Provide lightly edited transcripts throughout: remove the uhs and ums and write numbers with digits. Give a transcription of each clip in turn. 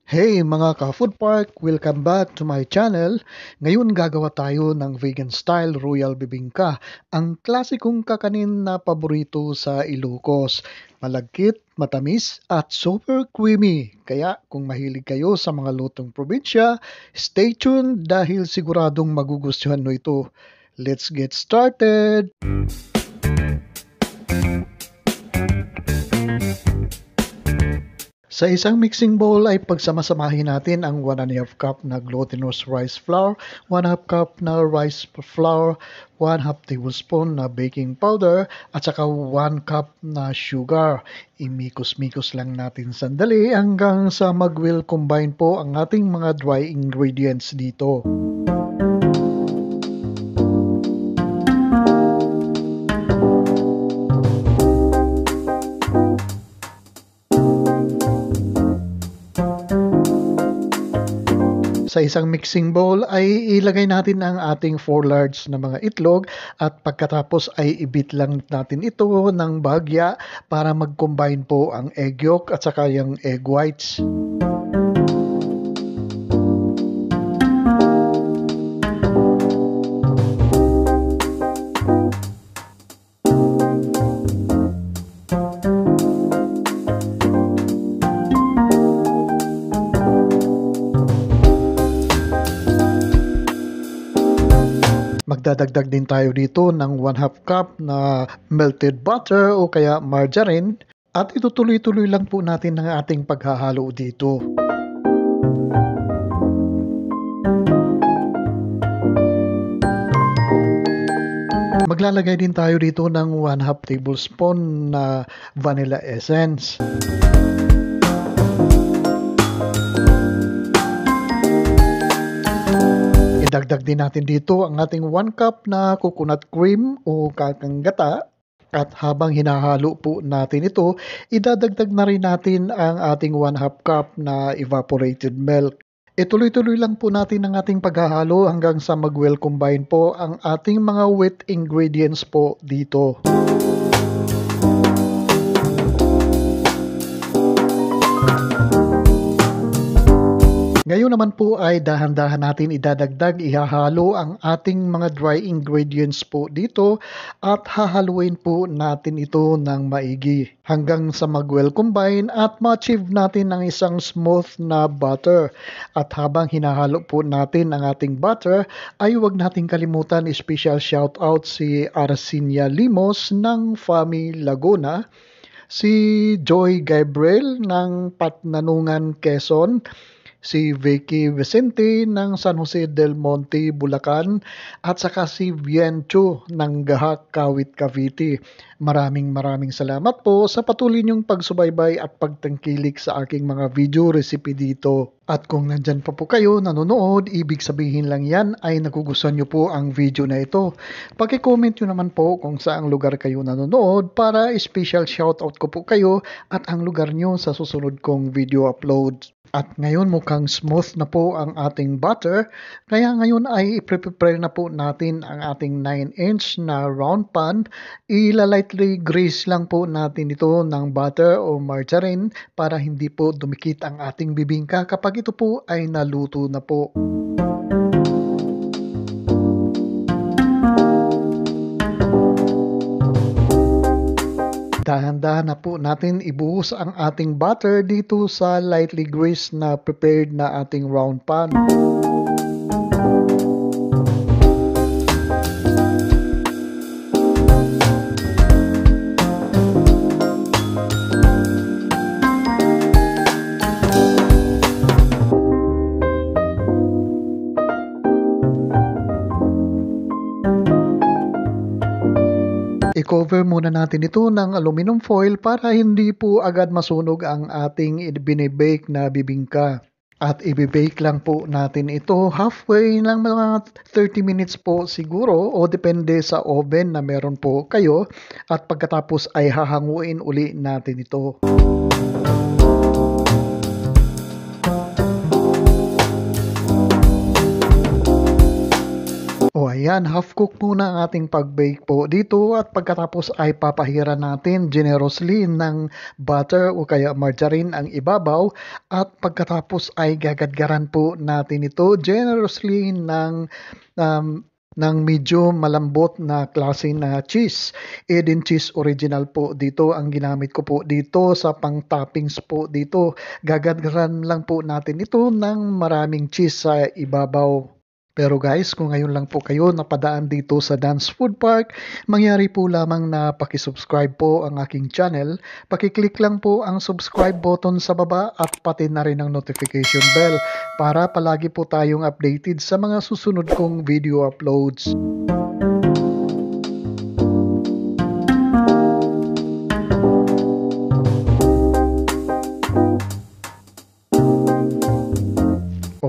Hey mga ka-food park! Welcome back to my channel. Ngayon gagawa tayo ng vegan style royal bibingka, ang klasikong kakanin na paborito sa Ilocos. Malagkit, matamis at super creamy. Kaya kung mahilig kayo sa mga lutong probinsya, stay tuned dahil siguradong magugustuhan mo ito. Let's get started! Sa isang mixing bowl ay pagsamasamahin natin ang 1½ cup na glutinous rice flour, 1½ cup na rice flour, 1/2 tablespoon na baking powder, at saka 1 cup na sugar. Imikos-mikos lang natin sandali hanggang sa mag-well combine po ang ating mga dry ingredients dito. Sa isang mixing bowl ay ilagay natin ang ating 4 large na mga itlog at pagkatapos ay ibit lang natin ito ng bahagya para mag-combine po ang egg yolk at saka yung egg whites. Magdadagdag din tayo dito ng 1/2 cup na melted butter o kaya margarine at itutuloy-tuloy lang po natin ang ating paghahalo dito. Maglalagay din tayo dito ng 1/2 tablespoon na vanilla essence. Idagdag din natin dito ang ating 1 cup na coconut cream o kakang gata. At habang hinahalo po natin ito, idadagdag na rin natin ang ating 1/2 cup na evaporated milk. Ituloy-tuloy lang po natin ang ating paghahalo hanggang sa mag-well combine po ang ating mga wet ingredients po dito. Ngayon naman po ay dahan-dahan natin ihahalo ang ating mga dry ingredients po dito at hahaluin po natin ito ng maigi hanggang sa mag-well combine at ma-achieve natin ang isang smooth na butter. At habang hinahalo po natin ang ating butter ay huwag natin kalimutan special shout out si Arcinia Limos ng Fami Laguna, si Joy Gabriel ng Patnanungan, Quezon, si Vicky Vicente ng San Jose del Monte, Bulacan, at saka si Bien Chu ng Gahak, Kawit, Cavite. Maraming salamat po sa patuloy niyong pagsubaybay at pagtangkilik sa aking mga video recipe dito. At kung nandyan pa po kayo nanonood, ibig sabihin lang yan ay nagugustuhan niyo po ang video na ito. Paki-comment niyo naman po kung saang lugar kayo nanonood para special shoutout ko po kayo at ang lugar niyo sa susunod kong video upload. At ngayon mukhang smooth na po ang ating butter, kaya ngayon ay i-prepare na po natin ang ating 9-inch na round pan. Lightly grease lang po natin ito ng butter o margarine para hindi po dumikit ang ating bibingka kapag ito po ay naluto na po. Dahan-dahan na po natin ibuhos ang ating butter dito sa lightly greased na prepared na ating round pan. I-cover muna natin ito ng aluminum foil para hindi po agad masunog ang ating binibake na bibingka. At i-bake lang po natin ito halfway lang, mga 30 minutes po siguro o depende sa oven na meron po kayo. At pagkatapos ay hahanguin uli natin ito. Ayan, half cook muna ang ating pag-bake po dito at pagkatapos ay papahira natin generously ng butter o kaya margarine ang ibabaw at pagkatapos ay gagadgaran po natin ito generously um, ng medyo malambot na klase na cheese. Eden cheese original po dito ang ginamit ko po dito sa pang-toppings po dito. Gagadgaran lang po natin ito ng maraming cheese sa ibabaw. Pero guys, kung ngayon lang po kayo napadaan dito sa Dance Food Park, mangyari po lamang na pakisubscribe po ang aking channel. Pakiclick lang po ang subscribe button sa baba at pati na rin ang notification bell para palagi po tayong updated sa mga susunod kong video uploads.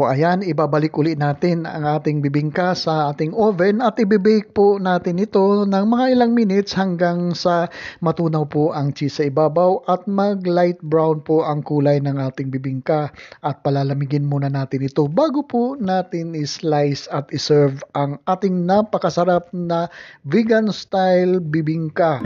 O ayan, ibabalik uli natin ang ating bibingka sa ating oven at ibibake po natin ito ng mga ilang minutes hanggang sa matunaw po ang cheese sa ibabaw at mag light brown po ang kulay ng ating bibingka. At palalamigin muna natin ito bago po natin i-slice at i-serve ang ating napakasarap na vegan style bibingka.